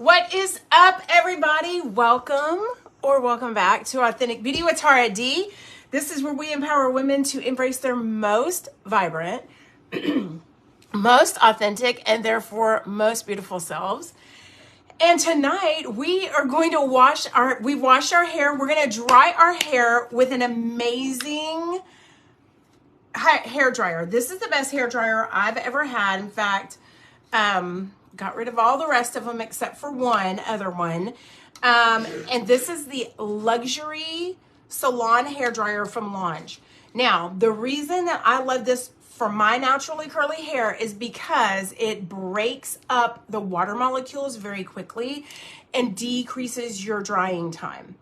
What is up, everybody? Welcome back to Authentic Beauty with Tara D. This is where we empower women to embrace their most vibrant, most authentic, and therefore most beautiful selves. And tonight we are going to wash our hair. We're going to dry our hair with an amazing hair dryer. This is the best hair dryer I've ever had. In fact, got rid of all the rest of them except for one other one. And this is the luxury salon hair dryer from Launch. Now, the reason that I love this for my naturally curly hair is because it breaks up the water molecules very quickly and decreases your drying time.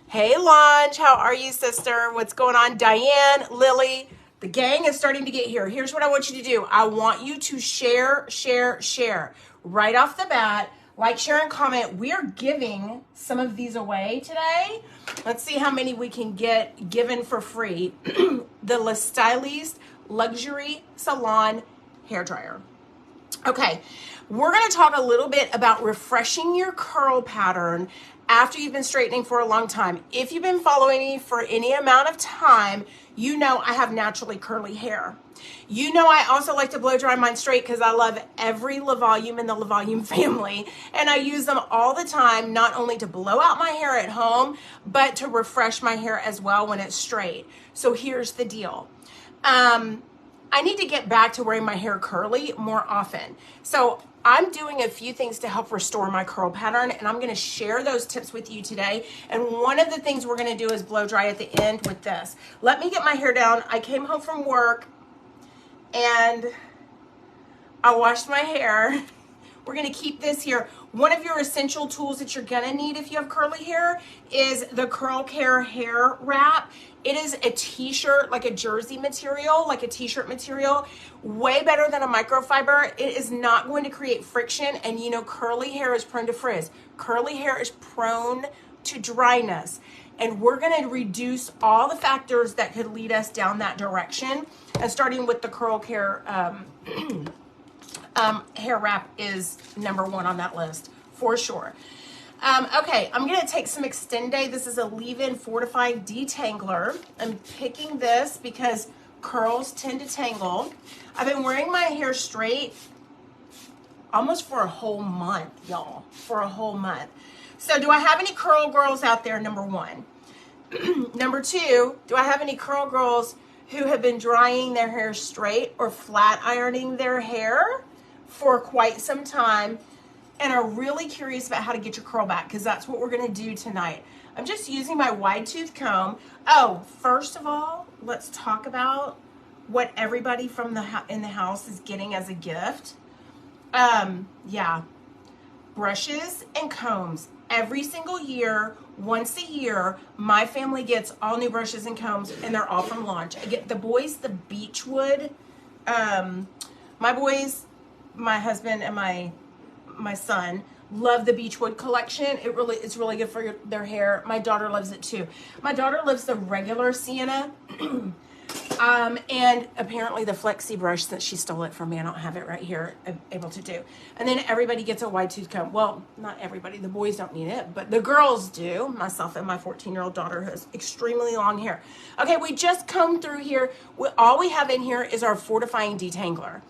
Hey, Launch, how are you, sister? What's going on? Diane, Lily, the gang is starting to get here. Here's what I want you to do. I want you to share right off the bat. Like, share, and comment. We are giving some of these away today. Let's see how many we can get given for free. The Styliste Luxury Salon Hair Dryer. Okay, we're going to talk a little bit about refreshing your curl pattern after you've been straightening for a long time. If you've been following me for any amount of time, you know I have naturally curly hair. You know I also like to blow dry mine straight because I love every Le Volume in the Le Volume family, and I use them all the time, not only to blow out my hair at home, but to refresh my hair as well when it's straight. So here's the deal. I need to get back to wearing my hair curly more often. So I'm doing a few things to help restore my curl pattern, and I'm gonna share those tips with you today. And one of the things we're gonna do is blow dry at the end with this. Let me get my hair down. I came home from work and I washed my hair. We're gonna keep this here. One of your essential tools that you're gonna need if you have curly hair is the Curl Care hair wrap. It is a t-shirt, like a jersey material, like a t-shirt material, way better than a microfiber. It is not going to create friction, and you know curly hair is prone to frizz. Curly hair is prone to dryness, and we're gonna reduce all the factors that could lead us down that direction, and starting with the Curl Care hair wrap is number one on that list, for sure. Okay, I'm gonna take some Extende. This is a leave-in fortifying detangler. I'm picking this because curls tend to tangle. I've been wearing my hair straight almost for a whole month, y'all, for a whole month. So do I have any curl girls out there, number one? Number two, do I have any curl girls who have been drying their hair straight or flat ironing their hair for quite some time and are really curious about how to get your curl back? Because that's what we're going to do tonight. I'm just using my wide tooth comb. Oh, first of all, let's talk about what everybody from in the house is getting as a gift. Yeah, brushes and combs. Every single year, once a year, my family gets all new brushes and combs, and they're all from Launch. I get the boys the Beechwood. My boys, my husband, and my son love the Beechwood collection. It's really good for their hair. My daughter loves it too. My daughter loves the regular sienna, and apparently the flexi brush, since she stole it from me. I don't have it right here, I'm able to do. And then everybody gets a wide tooth comb. Well, not everybody. The boys don't need it, but the girls do. Myself and my 14-year-old daughter who has extremely long hair. Okay, we just combed through here. All we have in here is our fortifying detangler.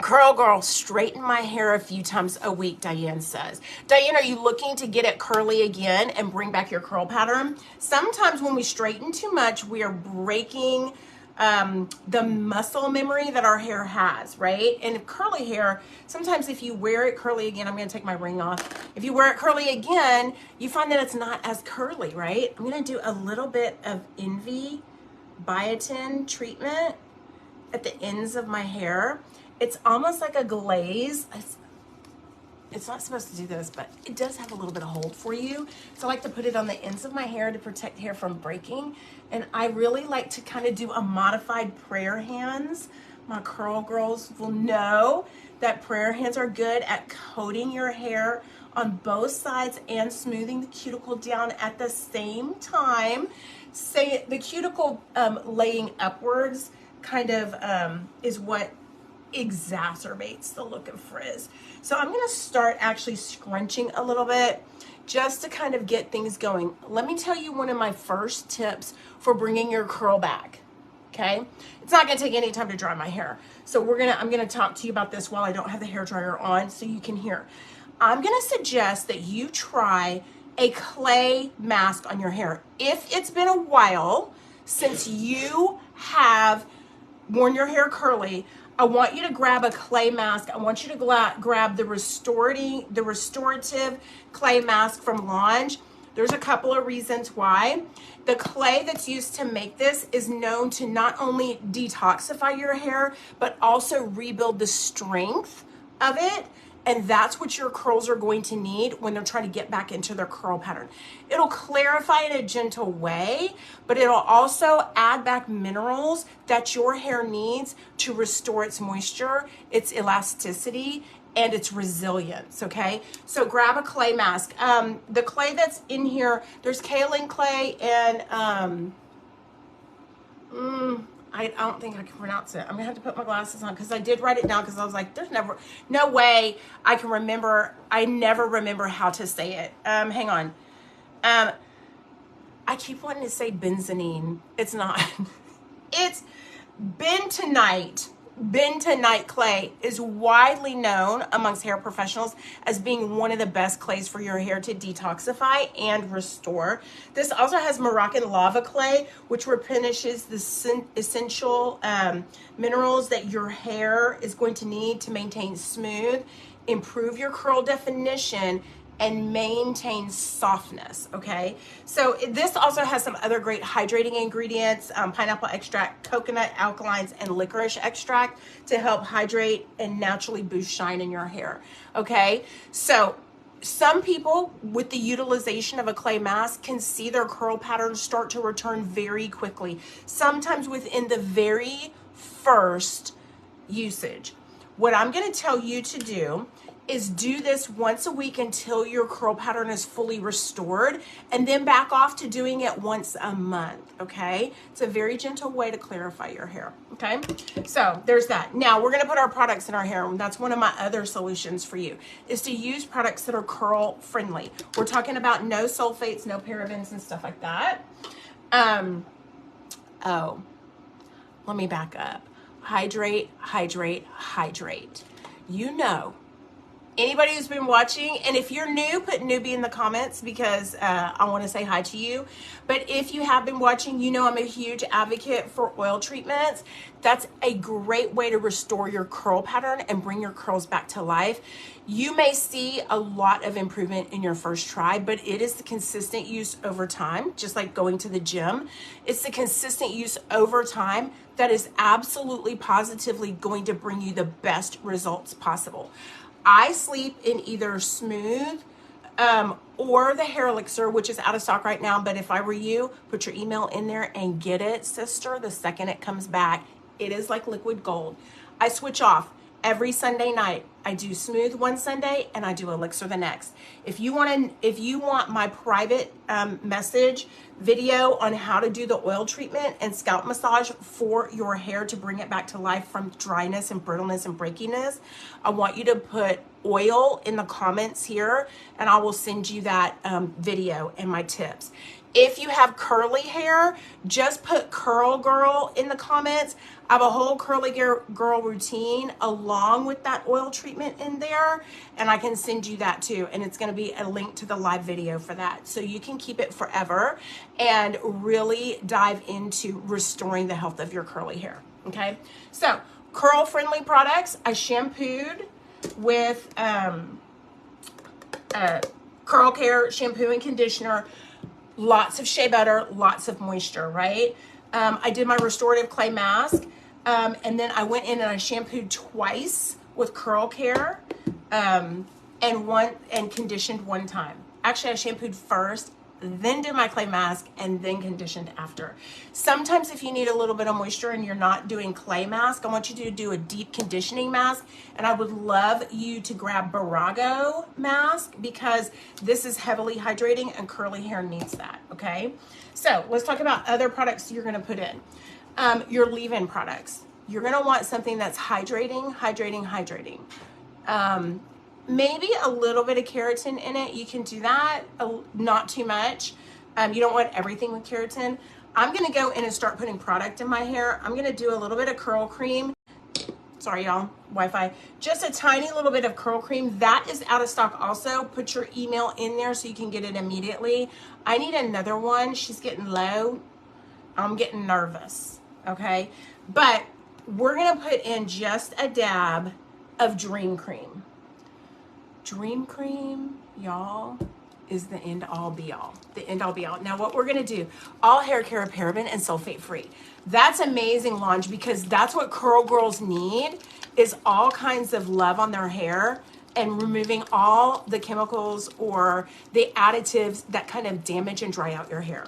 Curl girl, straighten my hair a few times a week, Diane says. Diane, are you looking to get it curly again and bring back your curl pattern? Sometimes when we straighten too much, we are breaking the muscle memory that our hair has, right? And curly hair, sometimes if you wear it curly again, I'm going to take my ring off. If you wear it curly again, you find that it's not as curly, right? I'm going to do a little bit of Envy biotin treatment at the ends of my hair. It's almost like a glaze. It's not supposed to do this, but it does have a little bit of hold for you. So I like to put it on the ends of my hair to protect hair from breaking. And I really like to kind of do a modified prayer hands. My curl girls will know that prayer hands are good at coating your hair on both sides and smoothing the cuticle down at the same time. Say the cuticle laying upwards kind of is what exacerbates the look of frizz. So I'm gonna start actually scrunching a little bit just to kind of get things going. Let me tell you one of my first tips for bringing your curl back, okay? It's not gonna take any time to dry my hair. So I'm gonna talk to you about this while I don't have the hair dryer on so you can hear. I'm gonna suggest that you try a clay mask on your hair. If it's been a while since you have worn your hair curly, I want you to grab a clay mask. I want you to grab the restorative clay mask from Lange. There's a couple of reasons why. The clay that's used to make this is known to not only detoxify your hair, but also rebuild the strength of it. And that's what your curls are going to need when they're trying to get back into their curl pattern. It'll clarify in a gentle way, but it'll also add back minerals that your hair needs to restore its moisture, its elasticity, and its resilience, okay? So grab a clay mask. The clay that's in here, there's kaolin clay and I don't think I can pronounce it. I'm gonna have to put my glasses on because I did write it down because I was like, there's no way I can remember. I never remember how to say it. Hang on. I keep wanting to say benzenine. It's not. It's bentonite. Bentonite clay is widely known amongst hair professionals as being one of the best clays for your hair to detoxify and restore. This also has Moroccan lava clay, which replenishes the essential minerals that your hair is going to need to maintain smooth, improve your curl definition, and maintain softness, okay? So this also has some other great hydrating ingredients, pineapple extract, coconut alkalines, and licorice extract to help hydrate and naturally boost shine in your hair, okay? So some people with the utilization of a clay mask can see their curl patterns start to return very quickly, sometimes within the very first usage. What I'm gonna tell you to do is do this once a week until your curl pattern is fully restored, and then back off to doing it once a month, okay? It's a very gentle way to clarify your hair, okay? So there's that. Now we're gonna put our products in our hair, and that's one of my other solutions for you, is to use products that are curl friendly. We're talking about no sulfates, no parabens and stuff like that. Oh, let me back up. Hydrate, hydrate, hydrate. You know, anybody who's been watching, and if you're new, put newbie in the comments because I want to say hi to you. But if you have been watching, you know I'm a huge advocate for oil treatments. That's a great way to restore your curl pattern and bring your curls back to life. You may see a lot of improvement in your first try, but it is the consistent use over time, just like going to the gym. It's the consistent use over time that is absolutely positively going to bring you the best results possible. I sleep in either smooth or the hair elixir, which is out of stock right now. But if I were you, put your email in there and get it, sister, the second it comes back. It is like liquid gold. I switch off every Sunday night. I do smooth one Sunday and I do elixir the next. If you want my private message video on how to do the oil treatment and scalp massage for your hair to bring it back to life from dryness and brittleness and breakiness, I want you to put oil in the comments here and I will send you that video and my tips. If you have curly hair, just put Curl Girl in the comments. I have a whole curly girl routine along with that oil treatment in there, and I can send you that too. And it's gonna be a link to the live video for that. So you can keep it forever and really dive into restoring the health of your curly hair, okay? So curl friendly products, I shampooed with Curl Care shampoo and conditioner. Lots of shea butter, lots of moisture, right? I did my restorative clay mask, and then I went in and I shampooed twice with Curl Care, and conditioned one time. Actually, I shampooed first, then did my clay mask, and then conditioned after. Sometimes if you need a little bit of moisture and you're not doing clay mask, I want you to do a deep conditioning mask, and I would love you to grab Barago mask because this is heavily hydrating and curly hair needs that, okay? So let's talk about other products you're gonna put in. Your leave-in products. you're gonna want something that's hydrating, hydrating, hydrating. Maybe a little bit of keratin in it. You can do that, not too much. You don't want everything with keratin. I'm gonna go in and start putting product in my hair. I'm gonna do a little bit of curl cream. Sorry, y'all, Wi-Fi. Just a tiny little bit of curl cream. That is out of stock also. Put your email in there so you can get it immediately. I need another one. She's getting low. I'm getting nervous, okay? But we're gonna put in just a dab of Dream Cream. Dream Cream, y'all, is the end all be all. The end all be all. Now what we're gonna do, all hair care, paraben and sulfate free. That's amazing launch, because that's what curl girls need, is all kinds of love on their hair and removing all the chemicals or the additives that kind of damage and dry out your hair.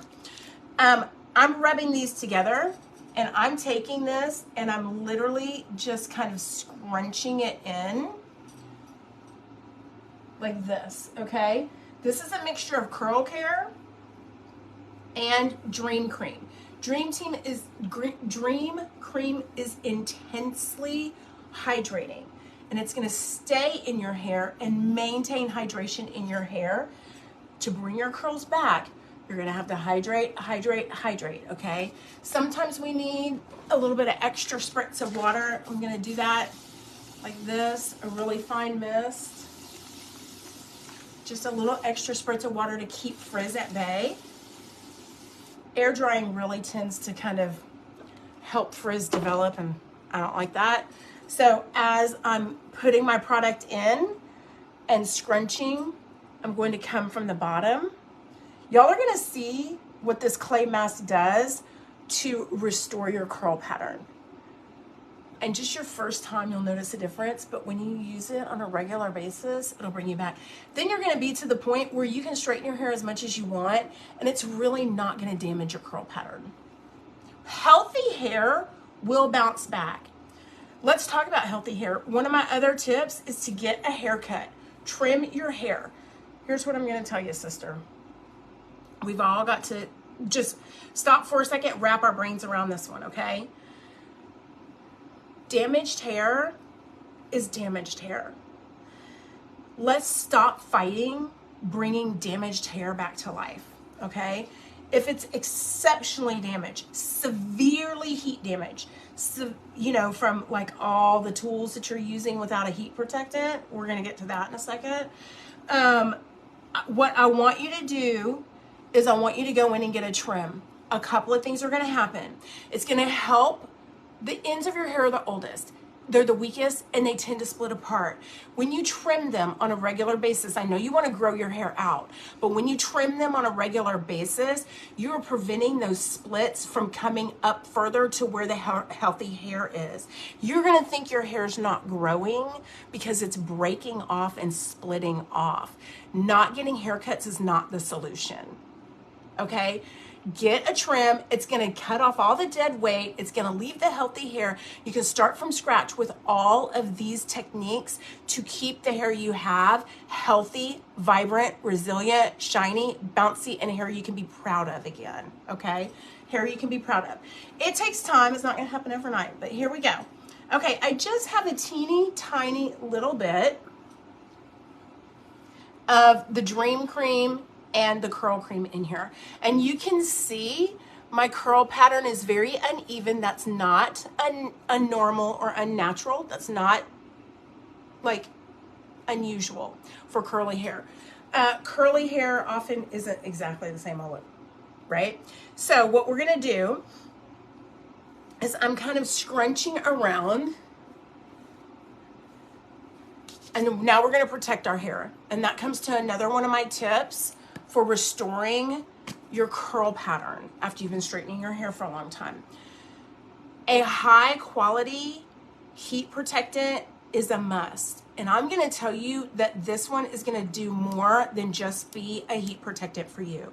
I'm rubbing these together, and I'm taking this and I'm literally just kind of scrunching it in like this, okay? This is a mixture of curl care and Dream Cream. Dream Cream is intensely hydrating, and it's gonna stay in your hair and maintain hydration in your hair. To bring your curls back, you're gonna have to hydrate, hydrate, hydrate, okay? Sometimes we need a little bit of extra spritz of water. I'm gonna do that like this, a really fine mist. Just a little extra spritz of water to keep frizz at bay. Air drying really tends to kind of help frizz develop, and I don't like that. So as I'm putting my product in and scrunching, I'm going to come from the bottom. Y'all are gonna see what this clay mask does to restore your curl pattern. And just your first time, you'll notice a difference, but when you use it on a regular basis, it'll bring you back. Then you're gonna be to the point where you can straighten your hair as much as you want, and it's really not gonna damage your curl pattern. Healthy hair will bounce back. Let's talk about healthy hair. One of my other tips is to get a haircut. Trim your hair. Here's what I'm gonna tell you, sister. We've all got to just stop for a second, wrap our brains around this one, okay? Damaged hair is damaged hair. Let's stop fighting bringing damaged hair back to life, okay? If it's exceptionally damaged, severely heat damaged, so, you know, from like all the tools that you're using without a heat protectant, we're gonna get to that in a second. What I want you to do is I want you to go in and get a trim. A couple of things are gonna happen. It's gonna help. The ends of your hair are the oldest. They're the weakest, and they tend to split apart. When you trim them on a regular basis, I know you want to grow your hair out, but when you trim them on a regular basis, you're preventing those splits from coming up further to where the healthy hair is. You're going to think your hair's not growing because it's breaking off and splitting off. Not getting haircuts is not the solution, okay? Get a trim. It's going to cut off all the dead weight. It's going to leave the healthy hair. You can start from scratch with all of these techniques to keep the hair you have healthy, vibrant, resilient, shiny, bouncy, and hair you can be proud of again, okay? Hair you can be proud of. It takes time. It's not going to happen overnight, but here we go. Okay, I just have a teeny tiny little bit of the Dream Cream and the curl cream in here. And you can see my curl pattern is very uneven. That's not a normal or unnatural. That's not like unusual for curly hair. Curly hair often isn't exactly the same all over, right? So what we're gonna do is I'm kind of scrunching around, and now we're gonna protect our hair. And that comes to another one of my tips for restoring your curl pattern after you've been straightening your hair for a long time. A high quality heat protectant is a must. And I'm gonna tell you that this one is gonna do more than just be a heat protectant for you.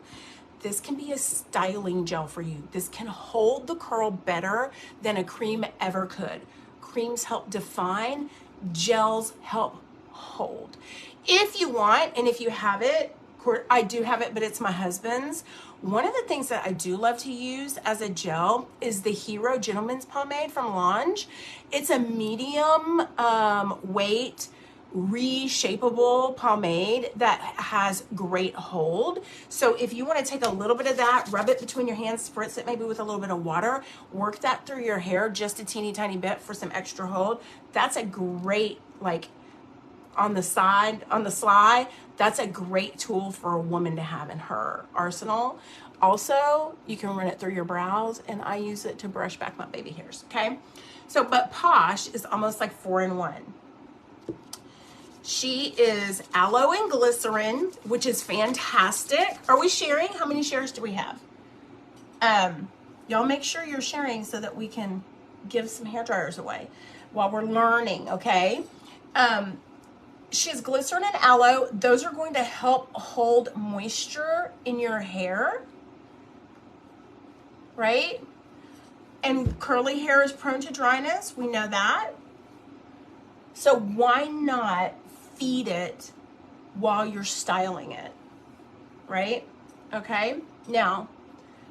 This can be a styling gel for you. This can hold the curl better than a cream ever could. Creams help define, gels help hold. If you want, and if you have it, I do have it, but it's my husband's. One of the things that I do love to use as a gel is the Hero Gentleman's Pomade from Lange. It's a medium weight, reshapeable pomade that has great hold. So if you want to take a little bit of that, rub it between your hands, spritz it maybe with a little bit of water, work that through your hair just a teeny tiny bit for some extra hold. That's a great, like, on the sly, that's a great tool for a woman to have in her arsenal. Also, you can run it through your brows, and I use it to brush back my baby hairs, okay? So, but Posh is almost like 4-in-1. She is aloe and glycerin, which is fantastic. Are we sharing? How many shares do we have? Y'all make sure you're sharing so that we can give some hair dryers away while we're learning, okay? She has glycerin and aloe. Those are going to help hold moisture in your hair, right? And curly hair is prone to dryness. We know that. So why not feed it while you're styling it, right? Okay. Now,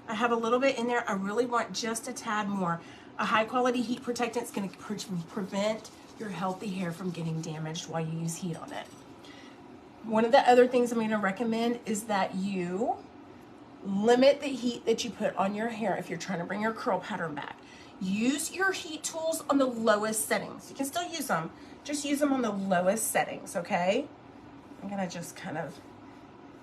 I have a little bit in there. I really want just a tad more. A high quality heat protectant is going to prevent your healthy hair from getting damaged while you use heat on it. One of the other things I'm going to recommend is that you limit the heat that you put on your hair if you're trying to bring your curl pattern back. Use your heat tools on the lowest settings. You can still use them. Just use them on the lowest settings, okay? I'm going to just kind of,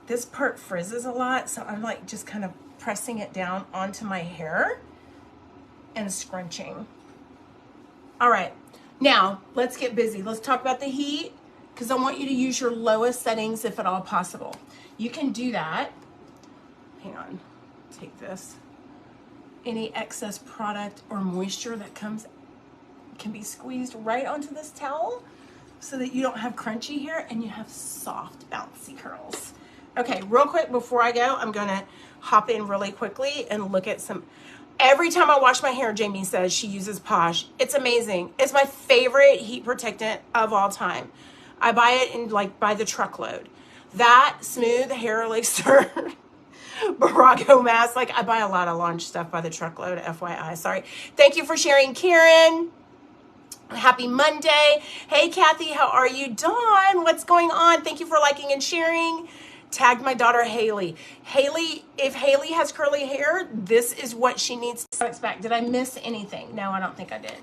this part frizzes a lot, so I'm like just kind of pressing it down onto my hair and scrunching. All right. Now, let's get busy. Let's talk about the heat, because I want you to use your lowest settings if at all possible. You can do that. Hang on. Take this. Any excess product or moisture that can be squeezed right onto this towel so that you don't have crunchy hair and you have soft, bouncy curls. Okay, real quick before I go, I'm going to hop in really quickly and look at some. Every time I wash my hair, Jamie says she uses Posh. It's amazing. It's my favorite heat protectant of all time. I buy it in by the truckload. That Smooth Hair Elixir Barrago mask. I buy a lot of Lange stuff by the truckload, FYI. Sorry. Thank you for sharing, Karen. Happy Monday. Hey, Kathy, how are you? Dawn, what's going on? Thank you for liking and sharing. Tagged my daughter, Haley. Haley, if Haley has curly hair, this is what she needs to expect. Did I miss anything? No, I don't think I did.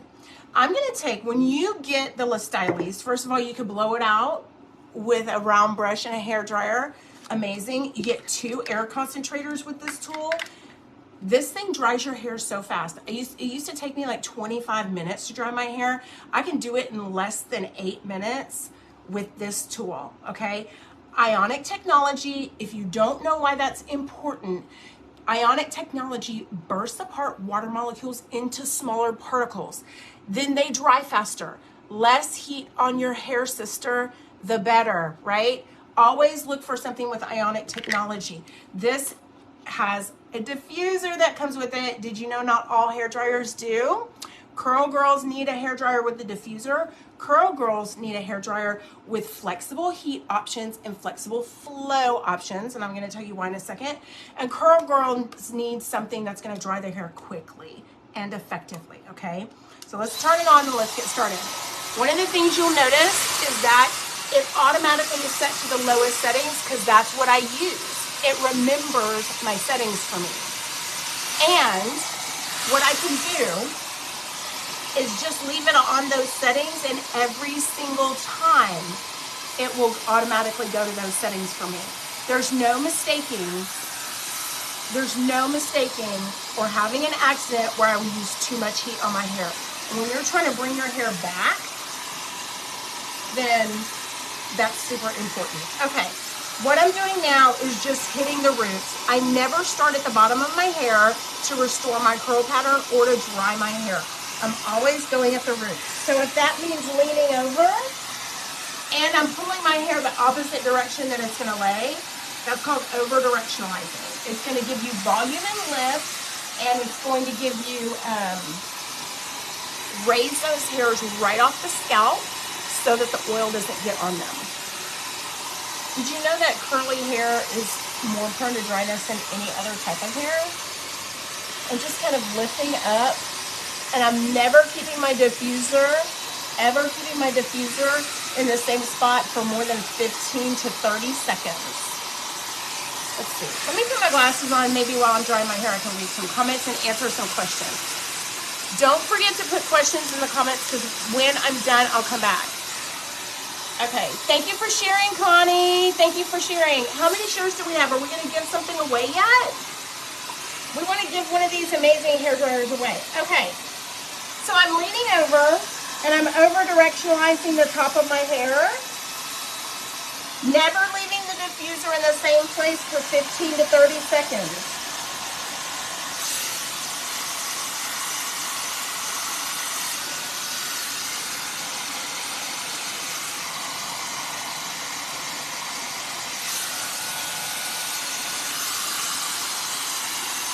I'm going to take, when you get the Styliste, first of all, you can blow it out with a round brush and a hair dryer. Amazing. You get 2 air concentrators with this tool. This thing dries your hair so fast. It used to take me like 25 minutes to dry my hair. I can do it in less than 8 minutes with this tool, okay? Ionic technology, if you don't know why that's important, ionic technology bursts apart water molecules into smaller particles. Then they dry faster. Less heat on your hair, sister, the better, right? Always look for something with ionic technology. This has a diffuser that comes with it. Did you know not all hair dryers do? Curl girls need a hair dryer with the diffuser. Curl girls need a hair dryer with flexible heat options and flexible flow options, and I'm going to tell you why in a second. And curl girls need something that's going to dry their hair quickly and effectively, okay? So let's turn it on and let's get started. One of the things you'll notice is that it automatically is set to the lowest settings because that's what I use. It remembers my settings for me. And what I can do is just leave it on those settings, and every single time it will automatically go to those settings for me. There's no mistaking or having an accident where I would use too much heat on my hair. And when you're trying to bring your hair back, then that's super important. Okay, what I'm doing now is just hitting the roots. I never start at the bottom of my hair to restore my curl pattern or to dry my hair. I'm always going at the roots. So if that means leaning over and I'm pulling my hair the opposite direction that it's gonna lay, that's called over-directionalizing. It's gonna give you volume and lift, and it's going to give you, raise those hairs right off the scalp so that the oil doesn't get on them. Did you know that curly hair is more prone to dryness than any other type of hair? And just kind of lifting up. And I'm never keeping my diffuser, in the same spot for more than 15 to 30 seconds. Let's see. Let me put my glasses on. Maybe while I'm drying my hair, I can read some comments and answer some questions. Don't forget to put questions in the comments, because when I'm done, I'll come back. Okay. Thank you for sharing, Connie. Thank you for sharing. How many shares do we have? Are we going to give something away yet? We want to give one of these amazing hair dryers away. Okay. So I'm leaning over, and I'm over directionalizing the top of my hair. Never leaving the diffuser in the same place for 15 to 30 seconds.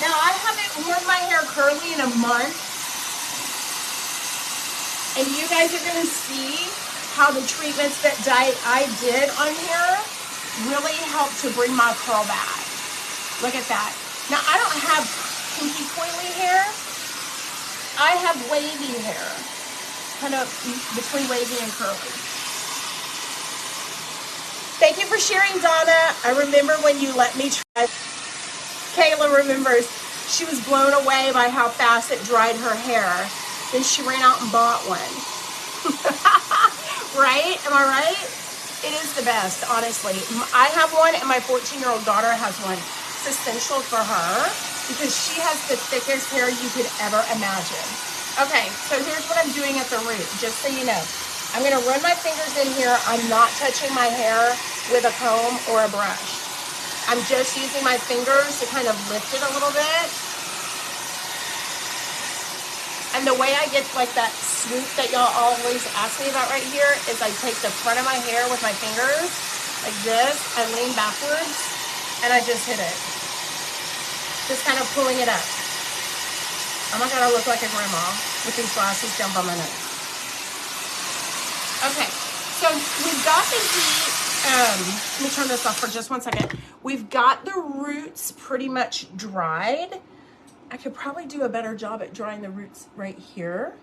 Now, I haven't worn my hair curly in a month, and you guys are going to see how the treatments that I did on hair really helped to bring my curl back. Look at that. Now, I don't have kinky coily hair. I have wavy hair, kind of between wavy and curly. Thank you for sharing, Donna. I remember when you let me try. Kayla remembers. She was blown away by how fast it dried her hair. Then she ran out and bought one. Right? Am I right? It is the best, honestly. I have one, and my 14-year-old daughter has one. It's essential for her because she has the thickest hair you could ever imagine. Okay, so here's what I'm doing at the root, just so you know. I'm going to run my fingers in here. I'm not touching my hair with a comb or a brush. I'm just using my fingers to kind of lift it a little bit. And the way I get like that swoop that y'all always ask me about right here is I take the front of my hair with my fingers like this. I lean backwards and I just hit it. Just kind of pulling it up. Oh my God, I look like a grandma with these glasses down by my nose. Okay, so we've got the heat. Let me turn this off for just 1 second. We've got the roots pretty much dried. I could probably do a better job at drying the roots right here.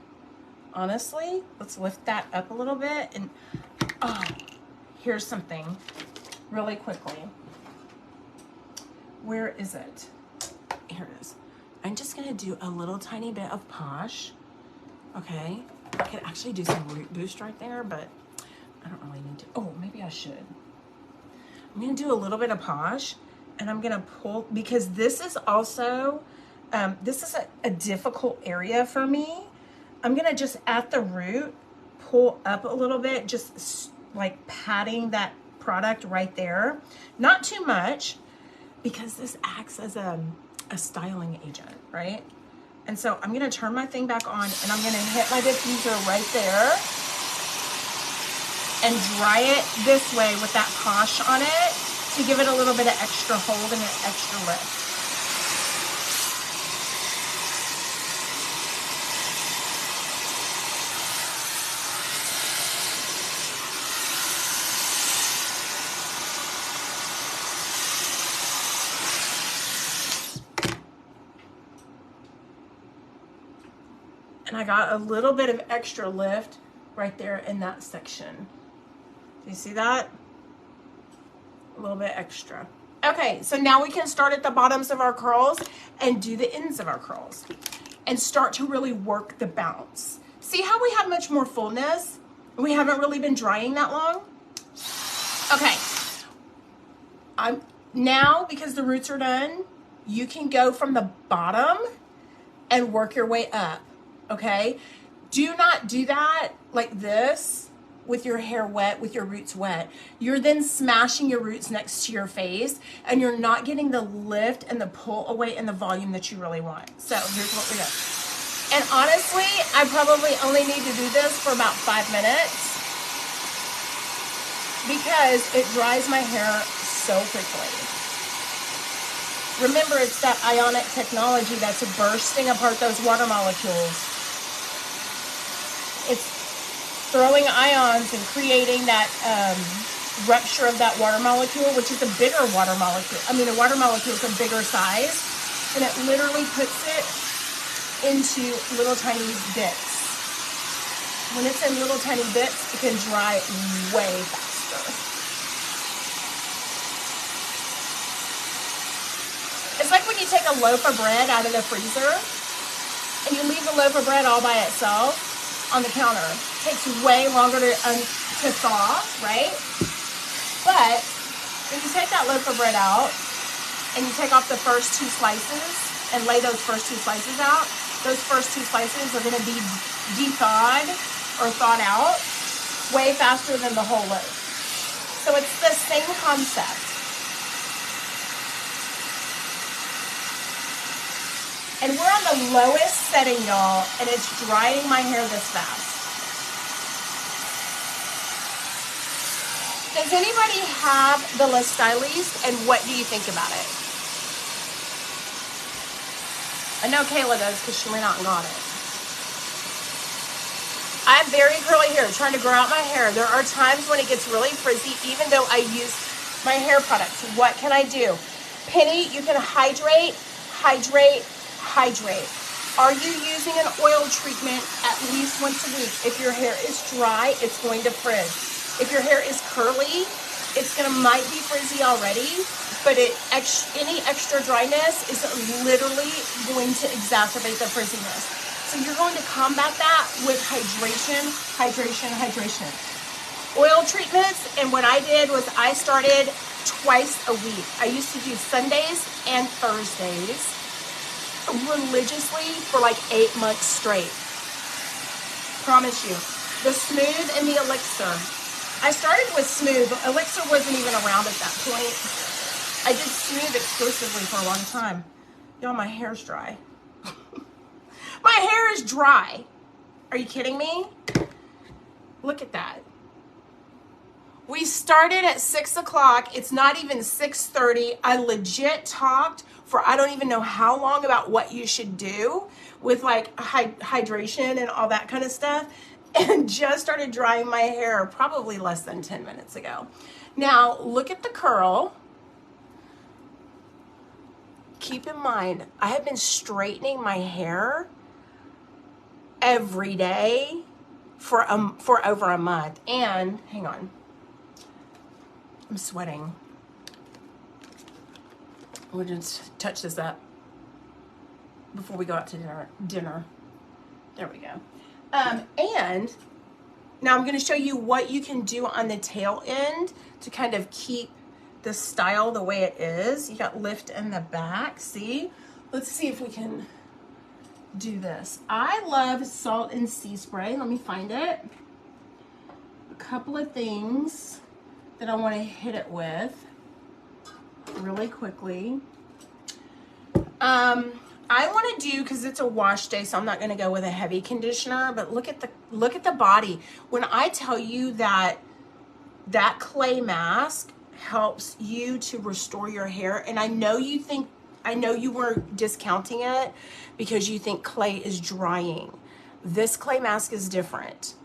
Honestly, let's lift that up a little bit. And oh, here's something really quickly. Where is it? Here it is. I'm just gonna do a little tiny bit of Posh. Okay, I could actually do some root boost right there, but I don't really need to. Oh, maybe I should. I'm gonna do a little bit of Posh, and I'm gonna pull, because this is also, this is a difficult area for me. I'm gonna just at the root pull up a little bit, just like patting that product right there. Not too much, because this acts as a styling agent, right? And so I'm gonna turn my thing back on, and I'm gonna hit my diffuser right there and dry it this way with that Posh on it to give it a little bit of extra hold and an extra lift. And I got a little bit of extra lift right there in that section. Do you see that? A little bit extra. Okay, so now we can start at the bottoms of our curls and do the ends of our curls and start to really work the bounce. See how we have much more fullness? We haven't really been drying that long. Okay, now because the roots are done, you can go from the bottom and work your way up. Okay, do not do that like this with your hair wet, with your roots wet. You're then smashing your roots next to your face, and you're not getting the lift and the pull away and the volume that you really want. So here's what we do. And honestly, I probably only need to do this for about 5 minutes because it dries my hair so quickly. Remember, it's that ionic technology that's bursting apart those water molecules. It's throwing ions and creating that rupture of that water molecule, which is a bigger water molecule. I mean, a water molecule is a bigger size, and it literally puts it into little tiny bits. When it's in little tiny bits, it can dry way faster. It's like when you take a loaf of bread out of the freezer and you leave the loaf of bread all by itself on the counter. It takes way longer to thaw, right? But when you take that loaf of bread out and you take off the first 2 slices and lay those first 2 slices out, those first 2 slices are going to be de-thawed or thawed out way faster than the whole loaf. So it's the same concept. And we're on the lowest setting, y'all, and it's drying my hair this fast. Does anybody have the Styliste, and what do you think about it? I know Kayla does because she went out and got it. I have very curly hair, trying to grow out my hair. There are times when it gets really frizzy, even though I use my hair products. What can I do? Penny, you can hydrate, hydrate, hydrate. Are you using an oil treatment at least once a week? If your hair is dry, it's going to frizz. If your hair is curly, might be frizzy already, but any extra dryness is literally going to exacerbate the frizziness. So you're going to combat that with hydration, hydration, hydration. Oil treatments, and what I did was I started twice a week. I used to do Sundays and Thursdays religiously for like 8 months straight. Promise you. The Smooth and the Elixir. I started with Smooth. Elixir wasn't even around at that point. I did Smooth exclusively for a long time. Y'all, my hair's dry. My hair is dry. Are you kidding me? Look at that. We started at 6 o'clock. It's not even 6:30. I legit talked for I don't even know how long about what you should do with like hydration and all that kind of stuff, and just started drying my hair probably less than 10 minutes ago. Now, look at the curl. Keep in mind, I have been straightening my hair every day for over a month. And hang on, I'm sweating. We'll just touch this up before we go out to dinner. There we go. And now I'm going to show you what you can do on the tail end to kind of keep the style the way it is. You got lift in the back. See? Let's see if we can do this. I love Salt and Sea Spray. Let me find it. A couple of things that I want to hit it with really quickly. I want to do, because it's a wash day, so I'm not going to go with a heavy conditioner, but look at the body. When I tell you that clay mask helps you to restore your hair, and I know you were discounting it because you think clay is drying. This clay mask is different.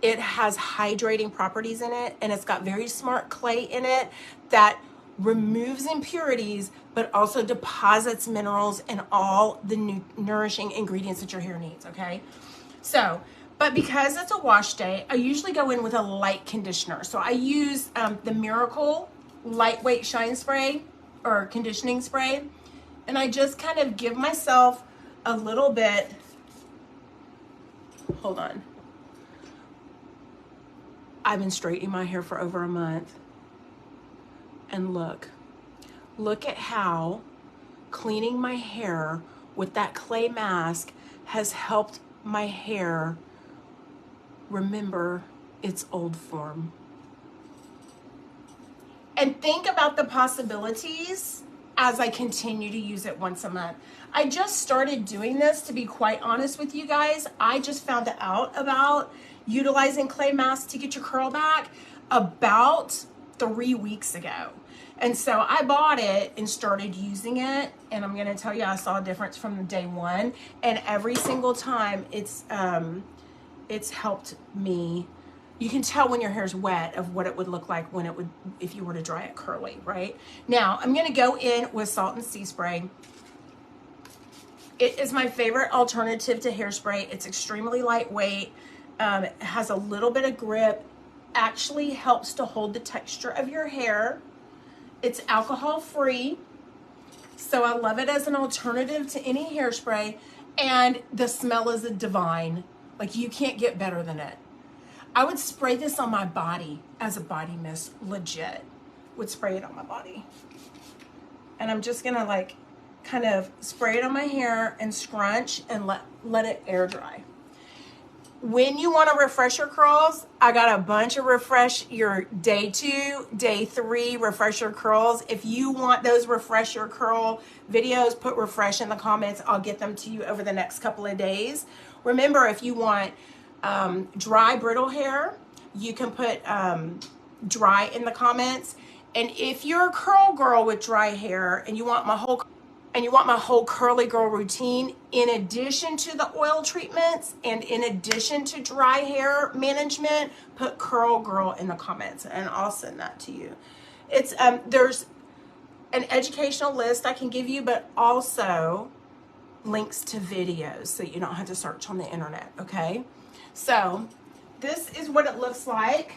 It has hydrating properties in it, and it's got very smart clay in it that removes impurities, but also deposits minerals and all the nourishing ingredients that your hair needs, okay? So, but because it's a wash day, I usually go in with a light conditioner. So I use the Miracle Lightweight Shine Spray or conditioning spray, and I just kind of give myself a little bit, hold on. I've been straightening my hair for over a month. And look at how cleaning my hair with that clay mask has helped my hair remember its old form. And think about the possibilities as I continue to use it once a month. I just started doing this, to be quite honest with you guys. I just found out about utilizing clay masks to get your curl back about 3 weeks ago. And so I bought it and started using it, and I'm going to tell you, I saw a difference from day one, and every single time it's helped me you can tell when your hair's wet of what it would look like when it would, if you were to dry it curly, right? Now, I'm gonna go in with Salt and Sea Spray. It is my favorite alternative to hairspray. It's extremely lightweight. It has a little bit of grip, actually helps to hold the texture of your hair. It's alcohol free, so I love it as an alternative to any hairspray, and the smell is divine. Like, you can't get better than it. I would spray this on my body as a body mist, legit. Would spray it on my body. And I'm just gonna like kind of spray it on my hair and scrunch and let it air dry. When you want to refresh your curls, I got a bunch of refresh your day 2, day 3 refresh your curls. If you want those refresh your curl videos, put refresh in the comments. I'll get them to you over the next couple of days. Remember, if you want dry brittle hair, you can put dry in the comments. And if you're a curl girl with dry hair and you want my whole curly girl routine, in addition to the oil treatments and in addition to dry hair management, put curl girl in the comments and I'll send that to you. It's there's an educational list I can give you, but also links to videos so you don't have to search on the internet, okay? So this is what it looks like.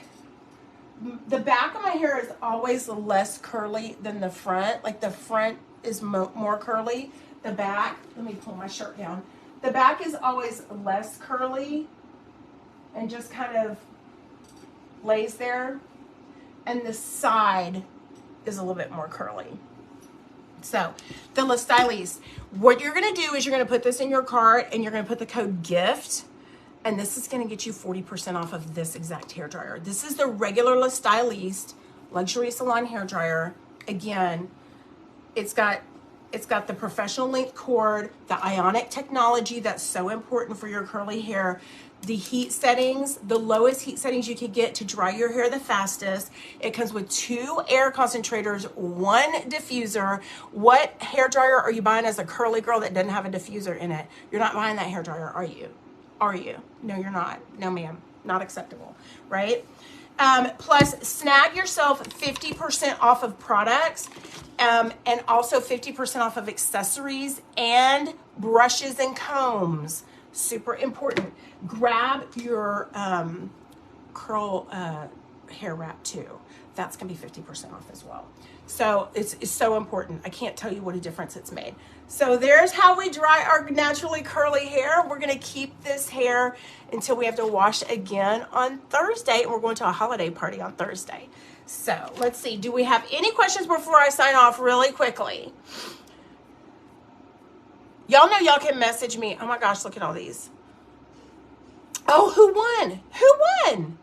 The back of my hair is always less curly than the front. Like, the front is more curly. The back, let me pull my shirt down. The back is always less curly and just kind of lays there. And the side is a little bit more curly. So, the Styliste. What you're going to do is you're going to put this in your cart and you're going to put the code GIFT. And this is going to get you 40% off of this exact hairdryer. This is the regular Styliste luxury salon hairdryer. Again, it's got the professional length cord, the ionic technology that's so important for your curly hair, the heat settings, the lowest heat settings you can get to dry your hair the fastest. It comes with 2 air concentrators, 1 diffuser. What hairdryer are you buying as a curly girl that doesn't have a diffuser in it? You're not buying that hairdryer, are you? Are you? No, you're not. No, ma'am. Not acceptable, right? Plus, snag yourself 50% off of products and also 50% off of accessories and brushes and combs. Super important. Grab your curl hair wrap too. That's going to be 50% off as well. So it's so important. I can't tell you what a difference it's made. So there's how we dry our naturally curly hair. We're going to keep this hair until we have to wash again on Thursday. And we're going to a holiday party on Thursday. So let's see. Do we have any questions before I sign off really quickly? Y'all know y'all can message me. Oh my gosh, look at all these. Oh, who won? Who won?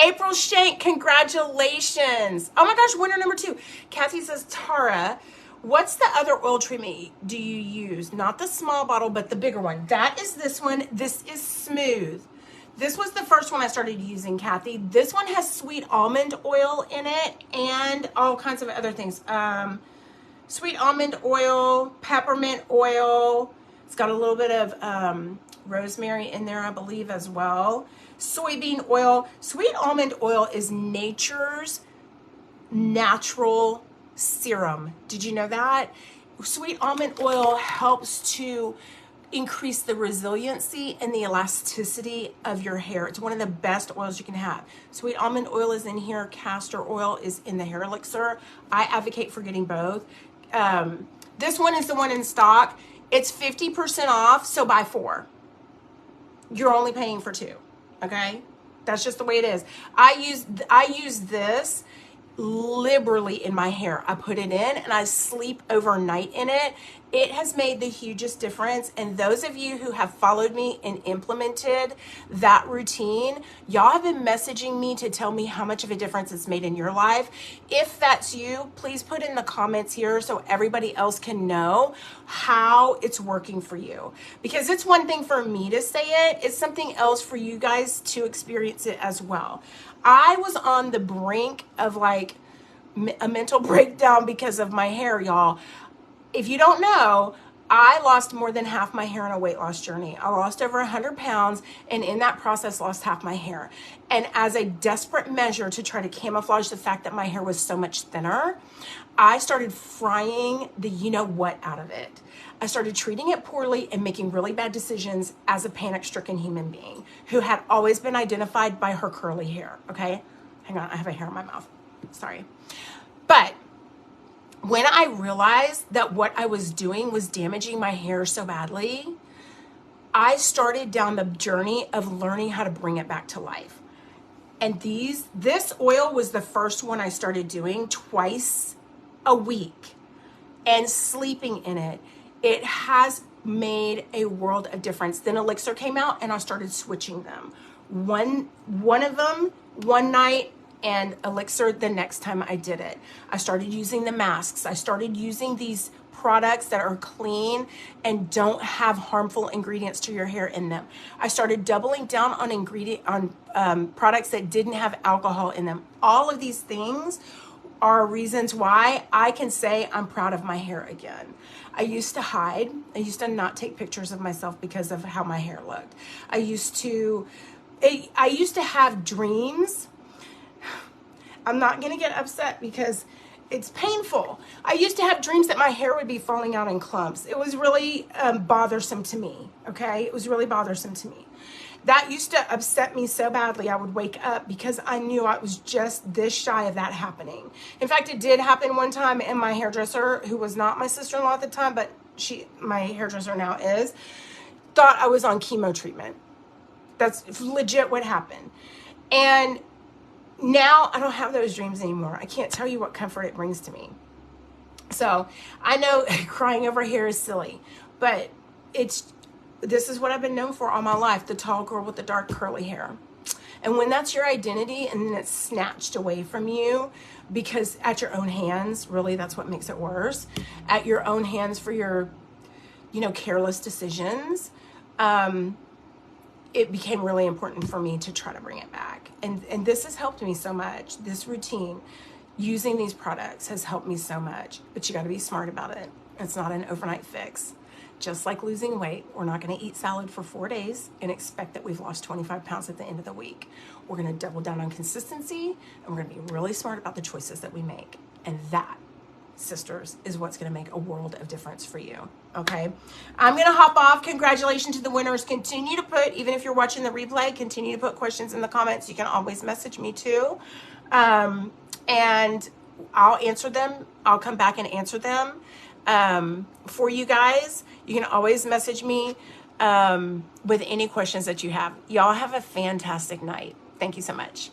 April Shank, congratulations. Oh my gosh, winner number 2. Kathy says, Tara, what's the other oil treatment do you use? Not the small bottle, but the bigger one. That is this one. This is smooth. This was the first one I started using, Kathy. This one has sweet almond oil in it and all kinds of other things. Sweet almond oil, peppermint oil. It's got a little bit of rosemary in there, I believe, as well. Soybean oil. Sweet almond oil is nature's natural serum. Did you know that? Sweet almond oil helps to increase the resiliency and the elasticity of your hair. It's one of the best oils you can have. Sweet almond oil is in here. Castor oil is in the hair elixir. I advocate for getting both. This one is the one in stock. It's 50% off, so buy 4. You're only paying for 2. Okay, that's just the way it is. I use this liberally in my hair. I put it in and I sleep overnight in it. It has made the hugest difference. And those of you who have followed me and implemented that routine, y'all have been messaging me to tell me how much of a difference it's made in your life. If that's you, please put in the comments here so everybody else can know how it's working for you. Because it's one thing for me to say it, it's something else for you guys to experience it as well. I was on the brink of like a mental breakdown because of my hair, y'all. If you don't know, I lost more than half my hair in a weight loss journey. I lost over 100 pounds, and in that process lost half my hair. And as a desperate measure to try to camouflage the fact that my hair was so much thinner, I started frying the you-know-what out of it. I started treating it poorly and making really bad decisions as a panic-stricken human being who had always been identified by her curly hair, okay? Hang on, I have a hair in my mouth. Sorry. But when I realized that what I was doing was damaging my hair so badly, I started down the journey of learning how to bring it back to life. And this oil was the first one I started doing twice a week and sleeping in it. It has made a world of difference. Then Elixir came out and I started switching them. One of them one night and Elixir the next time I did it. I started using the masks. I started using these products that are clean and don't have harmful ingredients to your hair in them. I started doubling down on products that didn't have alcohol in them. All of these things are reasons why I can say I'm proud of my hair again. I used to hide. I used to not take pictures of myself because of how my hair looked. I used to have dreams. I'm not going to get upset because it's painful. I used to have dreams that my hair would be falling out in clumps. It was really bothersome to me, okay? It was really bothersome to me. That used to upset me so badly. I would wake up because I knew I was just this shy of that happening. In fact, it did happen one time, and my hairdresser, who was not my sister-in-law at the time, but my hairdresser now is, thought I was on chemo treatment. That's legit what happened. And now I don't have those dreams anymore. I can't tell you what comfort it brings to me. So I know crying over hair is silly, but this is what I've been known for all my life, the tall girl with the dark curly hair. And when that's your identity and then it's snatched away from you because at your own hands, really that's what makes it worse, at your own hands for your, careless decisions, it became really important for me to try to bring it back. And this has helped me so much. This routine, using these products has helped me so much, but you got to be smart about it. It's not an overnight fix. Just like losing weight, we're not going to eat salad for 4 days and expect that we've lost 25 pounds at the end of the week. We're going to double down on consistency, and we're going to be really smart about the choices that we make. And that, sisters, is what's going to make a world of difference for you. Okay, I'm going to hop off. Congratulations to the winners. Continue to put, even if you're watching the replay, continue to put questions in the comments. You can always message me too. And I'll answer them. I'll come back and answer them for you guys. You can always message me with any questions that you have. Y'all have a fantastic night. Thank you so much.